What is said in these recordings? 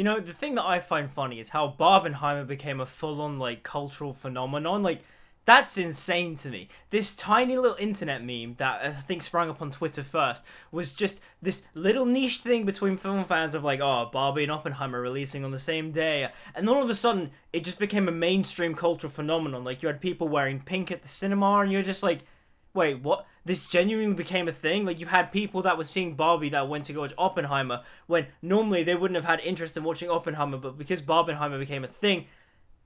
You know, the thing that I find funny is how Barbenheimer became a full-on, like, cultural phenomenon. Like, that's insane to me. This tiny little internet meme that I think sprang up on Twitter first was just this little niche thing between film fans of like, oh, Barbie and Oppenheimer releasing on the same day. And then all of a sudden, it just became a mainstream cultural phenomenon. Like, you had people wearing pink at the cinema, and you're just like, wait, what? This genuinely became a thing? Like, you had people that were seeing Barbie that went to go watch Oppenheimer, when normally they wouldn't have had interest in watching Oppenheimer, but because Barbenheimer became a thing,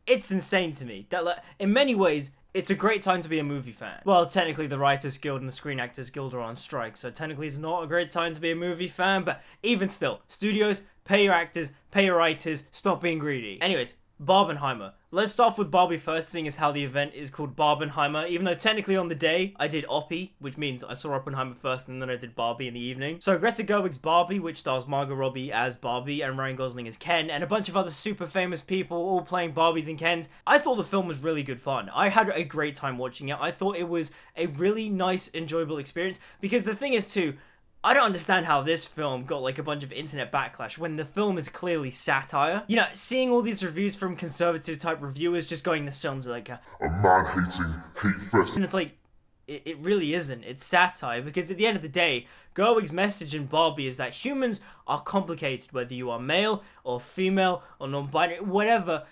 it's insane to me. That, like, in many ways, it's a great time to be a movie fan. Well, technically the Writers Guild and the Screen Actors Guild are on strike, so technically it's not a great time to be a movie fan, but even still, studios, pay your actors, pay your writers, stop being greedy. Anyways, Barbenheimer. Let's start off with Barbie first, seeing as how the event is called Barbenheimer, even though technically on the day, I did Oppie, which means I saw Oppenheimer first and then I did Barbie in the evening. So Greta Gerwig's Barbie, which stars Margot Robbie as Barbie and Ryan Gosling as Ken, and a bunch of other super famous people all playing Barbies and Kens. I thought the film was really good fun. I had a great time watching it. I thought it was a really nice, enjoyable experience, because the thing is too, I don't understand how this film got like a bunch of internet backlash when the film is clearly satire. You know, seeing all these reviews from conservative type reviewers just going, this film's like a man-hating hate fest. And it's like, it really isn't. It's satire, because at the end of the day, Gerwig's message in Barbie is that humans are complicated, whether you are male or female or non-binary, whatever.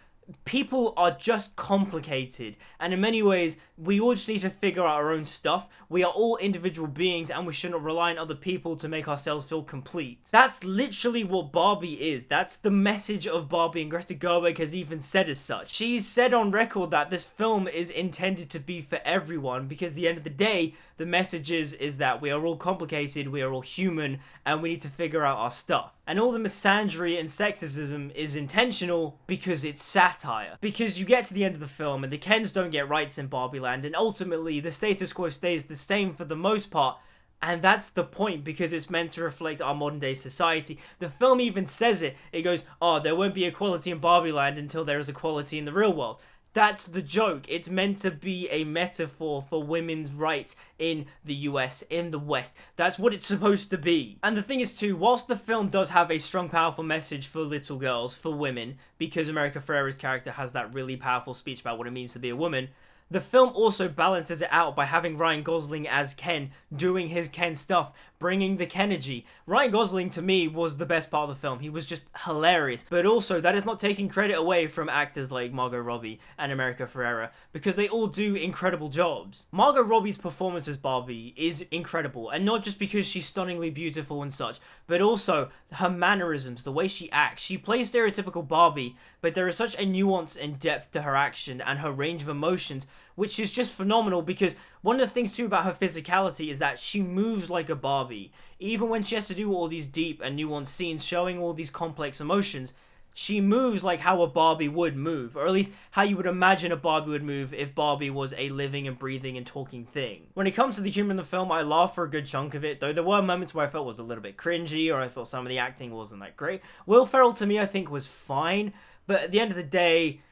People are just complicated, and in many ways, we all just need to figure out our own stuff. We are all individual beings, and we shouldn't rely on other people to make ourselves feel complete. That's literally what Barbie is. That's the message of Barbie, and Greta Gerwig has even said as such. She's said on record that this film is intended to be for everyone, because at the end of the day, the message is that we are all complicated, we are all human, and we need to figure out our stuff. And all the misandry and sexism is intentional because it's satire. Because you get to the end of the film and the Kens don't get rights in Barbie Land, and ultimately the status quo stays the same for the most part. And that's the point, because it's meant to reflect our modern day society. The film even says it. It goes, oh, there won't be equality in Barbie Land until there is equality in the real world. That's the joke. It's meant to be a metaphor for women's rights in the US, in the West. That's what it's supposed to be. And the thing is too, whilst the film does have a strong, powerful message for little girls, for women, because America Ferrera's character has that really powerful speech about what it means to be a woman, the film also balances it out by having Ryan Gosling as Ken, doing his Ken stuff, bringing the Kenergy. Ryan Gosling, to me, was the best part of the film. He was just hilarious. But also, that is not taking credit away from actors like Margot Robbie and America Ferrera, because they all do incredible jobs. Margot Robbie's performance as Barbie is incredible, and not just because she's stunningly beautiful and such, but also her mannerisms, the way she acts. She plays stereotypical Barbie, but there is such a nuance and depth to her action and her range of emotions, which is just phenomenal, because one of the things too about her physicality is that she moves like a Barbie. Even when she has to do all these deep and nuanced scenes showing all these complex emotions, she moves like how a Barbie would move, or at least how you would imagine a Barbie would move if Barbie was a living and breathing and talking thing. When it comes to the humor in the film, I laughed for a good chunk of it, though there were moments where I felt it was a little bit cringy, or I thought some of the acting wasn't that great. Will Ferrell, to me, I think was fine, but at the end of the day,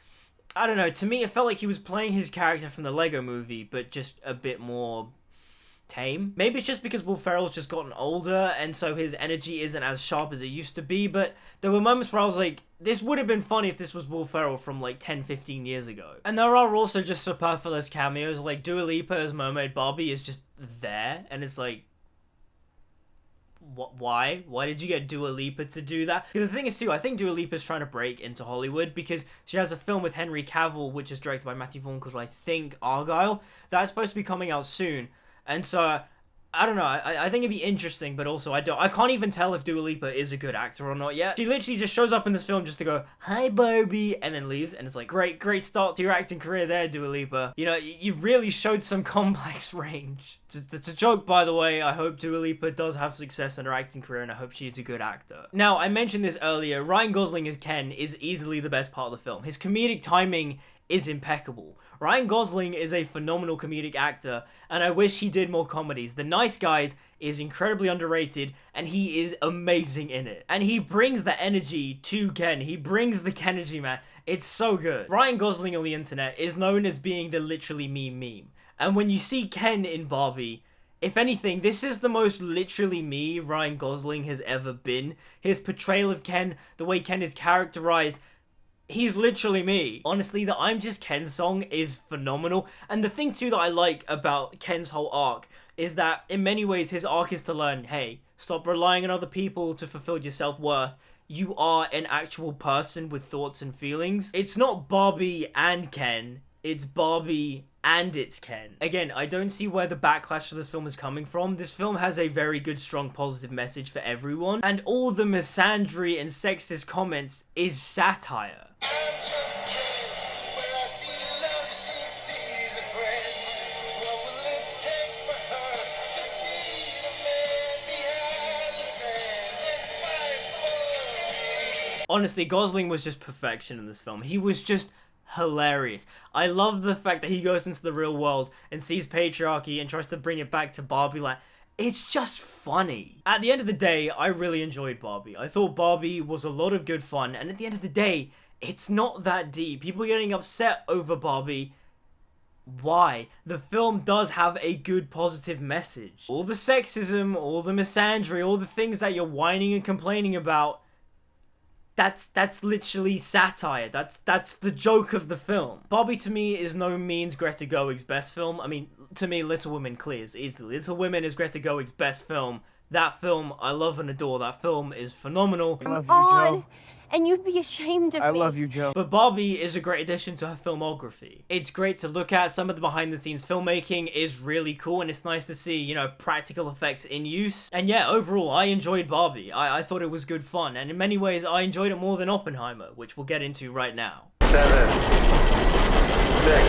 I don't know, to me it felt like he was playing his character from the Lego movie, but just a bit more tame. Maybe it's just because Will Ferrell's just gotten older, and so his energy isn't as sharp as it used to be, but there were moments where I was like, this would have been funny if this was Will Ferrell from like 10-15 years ago. And there are also just superfluous cameos, like Dua Lipa as Mermaid Barbie is just there, and it's like, why? Why did you get Dua Lipa to do that? Because the thing is too, I think Dua Lipa's trying to break into Hollywood, because she has a film with Henry Cavill, which is directed by Matthew Vaughn, called, I think, Argyle, that's supposed to be coming out soon. And so, I don't know, I think it'd be interesting, but also I can't even tell if Dua Lipa is a good actor or not yet. She literally just shows up in this film just to go, hi Barbie, and then leaves, and it's like, great start to your acting career there, Dua Lipa. You know, you've really showed some complex range. It's a joke, by the way. I hope Dua Lipa does have success in her acting career, and I hope she's a good actor. Now, I mentioned this earlier, Ryan Gosling as Ken is easily the best part of the film. His comedic timing is impeccable. Ryan Gosling is a phenomenal comedic actor, and I wish he did more comedies. The Nice Guys is incredibly underrated, and he is amazing in it. And he brings the energy to Ken. He brings the Kenergy, man. It's so good. Ryan Gosling on the internet is known as being the literally meme. And when you see Ken in Barbie, If anything, this is the most literally me Ryan Gosling has ever been. His portrayal of Ken, the way Ken is characterized, he's literally me. Honestly, the I'm Just Ken song is phenomenal. And the thing too that I like about Ken's whole arc is that in many ways his arc is to learn, hey, stop relying on other people to fulfill your self-worth. You are an actual person with thoughts and feelings. It's not Barbie and Ken, it's Barbie and it's Ken. Again, I don't see where the backlash for this film is coming from. This film has a very good, strong, positive message for everyone, and all the misandry and sexist comments is satire. Honestly, Gosling was just perfection in this film. He was just hilarious. I love the fact that he goes into the real world and sees patriarchy and tries to bring it back to Barbie. Like, it's just funny. At the end of the day, I really enjoyed Barbie. I thought Barbie was a lot of good fun, and at the end of the day, it's not that deep. People getting upset over Barbie. Why? The film does have a good positive message. All the sexism, all the misandry, all the things that you're whining and complaining about, that's literally satire. That's the joke of the film. Barbie to me is no means Greta Gerwig's best film. I mean, to me, Little Women clears easily. Little Women is Greta Gerwig's best film. That film, I love and adore. That film is phenomenal. I love you, Joe. And you'd be ashamed of me. I love you, Joe. But Barbie is a great addition to her filmography. It's great to look at. Some of the behind-the-scenes filmmaking is really cool, and it's nice to see, you know, practical effects in use. And yeah, overall, I enjoyed Barbie. I thought it was good fun, and in many ways, I enjoyed it more than Oppenheimer, which we'll get into right now. 7, 6,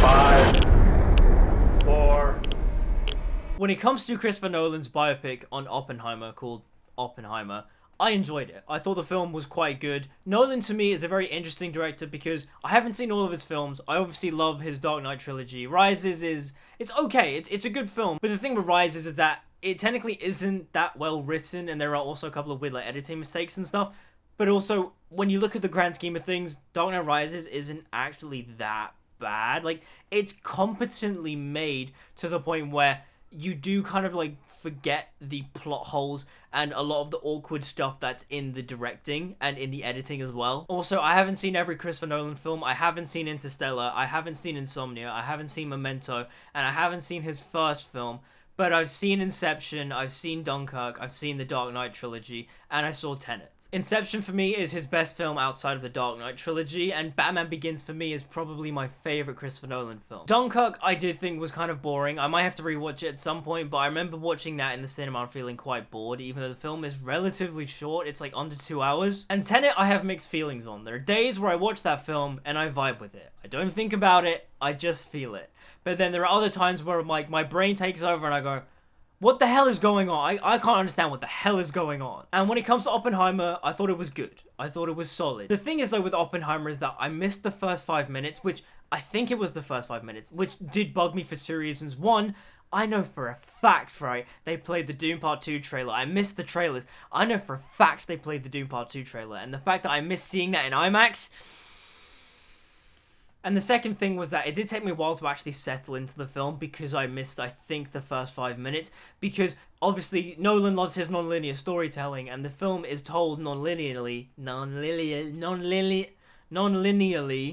5, 4. When it comes to Christopher Nolan's biopic on Oppenheimer called Oppenheimer, I enjoyed it. I thought the film was quite good. Nolan to me is a very interesting director because I haven't seen all of his films. I obviously love his Dark Knight trilogy. Rises it's okay. It's a good film. But the thing with Rises is that it technically isn't that well written, and there are also a couple of weird like editing mistakes and stuff. But also, when you look at the grand scheme of things, Dark Knight Rises isn't actually that bad. Like, it's competently made to the point where you do kind of like forget the plot holes and a lot of the awkward stuff that's in the directing and in the editing as well. Also, I haven't seen every Christopher Nolan film. I haven't seen Interstellar, I haven't seen Insomnia, I haven't seen Memento, and I haven't seen his first film. But I've seen Inception, I've seen Dunkirk, I've seen the Dark Knight trilogy, and I saw Tenet. Inception for me is his best film outside of the Dark Knight trilogy, and Batman Begins for me is probably my favorite Christopher Nolan film. Dunkirk I did think was kind of boring. I might have to rewatch it at some point, but I remember watching that in the cinema and feeling quite bored, even though the film is relatively short. It's like under 2 hours. And Tenet I have mixed feelings on. There are days where I watch that film and I vibe with it. I don't think about it, I just feel it. But then there are other times where like my brain takes over and I go, what the hell is going on? I can't understand what the hell is going on. And when it comes to Oppenheimer, I thought it was good. I thought it was solid. The thing is though with Oppenheimer is that I missed the first 5 minutes, which I think it was the first 5 minutes, which did bug me for 2 reasons. One, I know for a fact, right, they played the Doom Part 2 trailer. I missed the trailers. I know for a fact they played the Doom Part 2 trailer. And the fact that I missed seeing that in IMAX. And the second thing was that it did take me a while to actually settle into the film because I missed, I think, the first 5 minutes. Because, Nolan loves his non-linear storytelling, and the film is told non-linearly.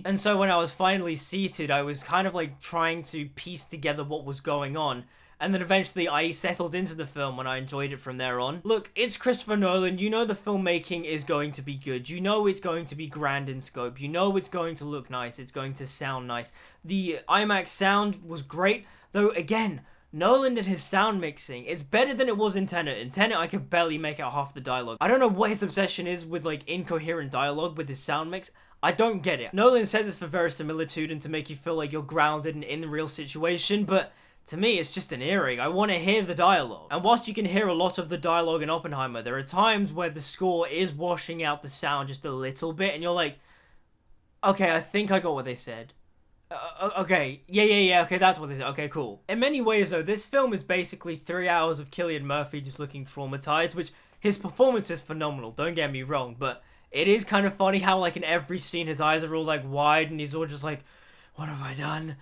And so when I was finally seated, I was kind of like trying to piece together what was going on. And then eventually I settled into the film and I enjoyed it from there on. Look, it's Christopher Nolan. You know the filmmaking is going to be good. You know it's going to be grand in scope. You know it's going to look nice. It's going to sound nice. The IMAX sound was great. Though, again, Nolan did his sound mixing. It's better than it was in Tenet. In Tenet, I could barely make out half the dialogue. I don't know what his obsession is with, like, incoherent dialogue with his sound mix. I don't get it. Nolan says it's for verisimilitude and to make you feel like you're grounded and in the real situation, but to me, it's just an earring. I want to hear the dialogue. And whilst you can hear a lot of the dialogue in Oppenheimer, there are times where the score is washing out the sound just a little bit, and you're like, okay, I think I got what they said. Okay, yeah, okay, that's what they said. Okay, cool. In many ways, though, this film is basically 3 hours of Cillian Murphy just looking traumatized, which his performance is phenomenal, don't get me wrong, but it is kind of funny how, like, in every scene, his eyes are all, like, wide, and he's all just like, what have I done?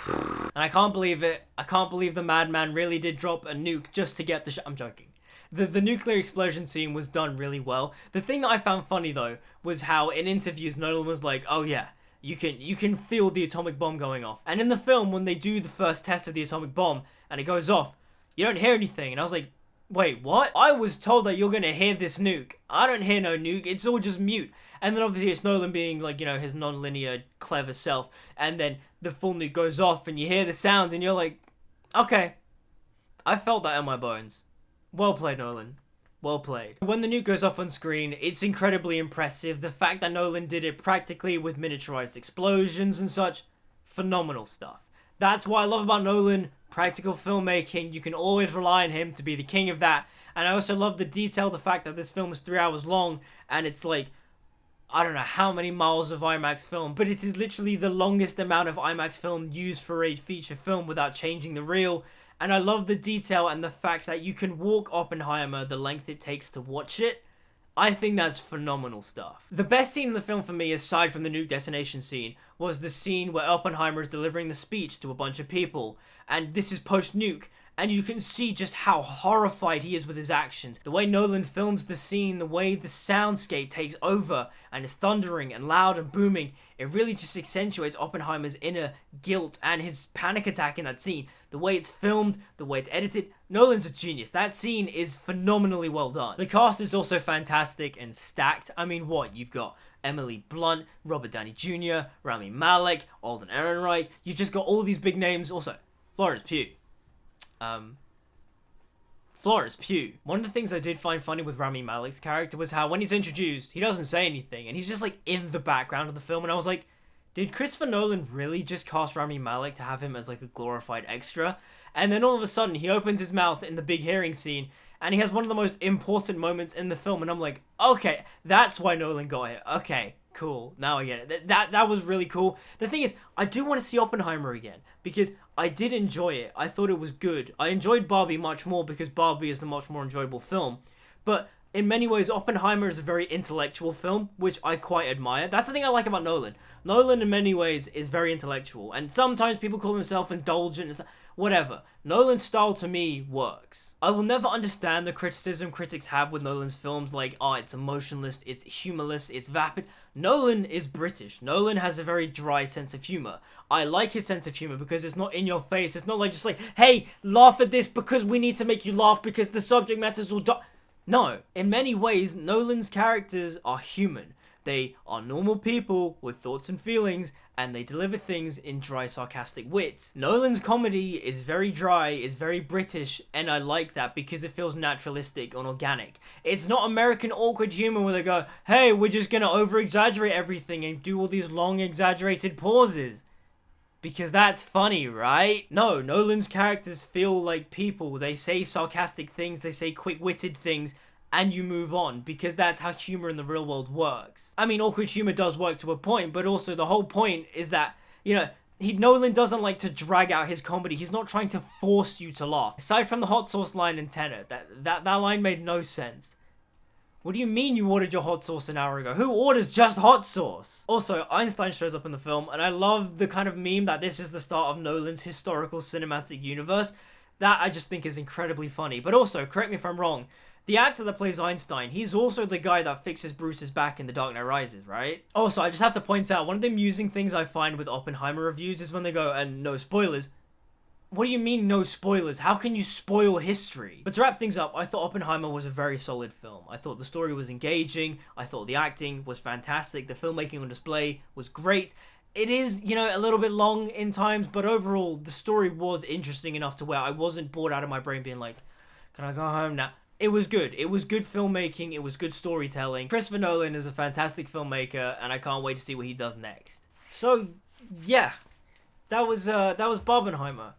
And I can't believe it. I can't believe the madman really did drop a nuke just to get the I'm joking. The nuclear explosion scene was done really well. The thing that I found funny though was how in interviews Nolan was like, "Oh yeah, you can feel the atomic bomb going off." And in the film, when they do the first test of the atomic bomb and it goes off, you don't hear anything. And I was like, "Wait, what? I was told that you're gonna hear this nuke. I don't hear no nuke. It's all just mute." And then obviously it's Nolan being like, you know, his non-linear clever self. And then the full nuke goes off and you hear the sounds and you're like, "Okay, I felt that in my bones." Well played, Nolan. Well played. When the nuke goes off on screen, it's incredibly impressive. The fact that Nolan did it practically with miniaturized explosions and such, phenomenal stuff. That's what I love about Nolan, practical filmmaking. You can always rely on him to be the king of that. And I also love the detail, the fact that this film is 3 hours long and it's like, I don't know how many miles of IMAX film, but it is literally the longest amount of IMAX film used for a feature film without changing the reel. And I love the detail and the fact that you can walk Oppenheimer the length it takes to watch it. I think that's phenomenal stuff. The best scene in the film for me, aside from the nuke detonation scene, was the scene where Oppenheimer is delivering the speech to a bunch of people. And this is post-nuke. And you can see just how horrified he is with his actions. The way Nolan films the scene, the way the soundscape takes over and is thundering and loud and booming, it really just accentuates Oppenheimer's inner guilt and his panic attack in that scene. The way it's filmed, the way it's edited, Nolan's a genius. That scene is phenomenally well done. The cast is also fantastic and stacked. I mean, what? You've got Emily Blunt, Robert Downey Jr., Rami Malek, Alden Ehrenreich. You've just got all these big names. Also, Florence Pugh. Florence Pugh. One of the things I did find funny with Rami Malek's character was how when he's introduced, he doesn't say anything, and he's just like in the background of the film, and I was like, did Christopher Nolan really just cast Rami Malek to have him as like a glorified extra? And then all of a sudden, he opens his mouth in the big hearing scene, and he has one of the most important moments in the film, and I'm like, okay, that's why Nolan got it. Okay, cool. Now I get it. That was really cool. The thing is, I do want to see Oppenheimer again, because I did enjoy it. I thought it was good. I enjoyed Barbie much more because Barbie is the much more enjoyable film. But in many ways, Oppenheimer is a very intellectual film, which I quite admire. That's the thing I like about Nolan. Nolan, in many ways, is very intellectual. And sometimes people call themselves indulgent and stuff. Whatever. Nolan's style, to me, works. I will never understand the criticism critics have with Nolan's films, like, oh, it's emotionless, it's humorless, it's vapid. Nolan is British. Nolan has a very dry sense of humor. I like his sense of humor because it's not in your face. It's not like just like, hey, laugh at this because we need to make you laugh because the subject matters will die. No, in many ways, Nolan's characters are human. They are normal people with thoughts and feelings, and they deliver things in dry, sarcastic wits. Nolan's comedy is very dry, is very British, and I like that because it feels naturalistic and organic. It's not American awkward humor where they go, hey, we're just gonna over-exaggerate everything and do all these long, exaggerated pauses. Because that's funny, right? No, Nolan's characters feel like people. They say sarcastic things, they say quick-witted things, and you move on, because that's how humor in the real world works. I mean, awkward humor does work to a point, but also the whole point is that, you know, Nolan doesn't like to drag out his comedy. He's not trying to force you to laugh. Aside from the hot sauce line in Tenet, that line made no sense. What do you mean you ordered your hot sauce an hour ago? Who orders just hot sauce? Also, Einstein shows up in the film, and I love the kind of meme that this is the start of Nolan's historical cinematic universe. That I just think is incredibly funny. But also, correct me if I'm wrong, the actor that plays Einstein, he's also the guy that fixes Bruce's back in The Dark Knight Rises, right? Also, I just have to point out, one of the amusing things I find with Oppenheimer reviews is when they go, and no spoilers. What do you mean no spoilers? How can you spoil history? But to wrap things up, I thought Oppenheimer was a very solid film. I thought the story was engaging. I thought the acting was fantastic. The filmmaking on display was great. It is, you know, a little bit long in times, but overall, the story was interesting enough to where I wasn't bored out of my brain being like, can I go home now? It was good. It was good filmmaking. It was good storytelling. Christopher Nolan is a fantastic filmmaker, and I can't wait to see what he does next. So, yeah, that was Barbenheimer.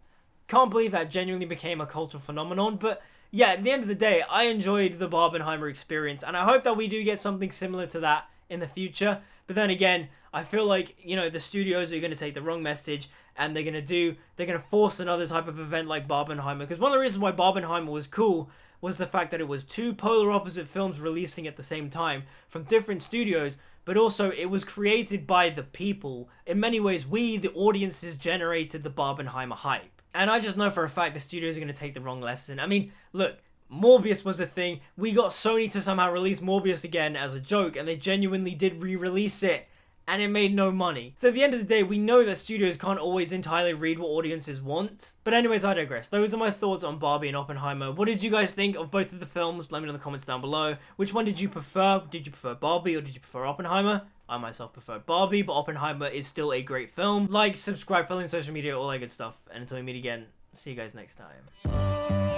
Can't believe that genuinely became a cultural phenomenon, but yeah, at the end of the day, I enjoyed the Barbenheimer experience, and I hope that we do get something similar to that in the future. But then again, I feel like, you know, the studios are going to take the wrong message, and they're going to force another type of event like Barbenheimer, because one of the reasons why Barbenheimer was cool was the fact that it was two polar opposite films releasing at the same time from different studios, but also it was created by the people. In many ways, we, the audiences, generated the Barbenheimer hype. And I just know for a fact the studios are going to take the wrong lesson. I mean, look, Morbius was a thing. We got Sony to somehow release Morbius again as a joke, and they genuinely did re-release it, and it made no money. So at the end of the day, we know that studios can't always entirely read what audiences want. But anyways, I digress. Those are my thoughts on Barbie and Oppenheimer. What did you guys think of both of the films? Let me know in the comments down below. Which one did you prefer? Did you prefer Barbie or did you prefer Oppenheimer? I myself preferred Barbie, but Oppenheimer is still a great film. Like, subscribe, follow on social media, all that good stuff. And until we meet again, see you guys next time.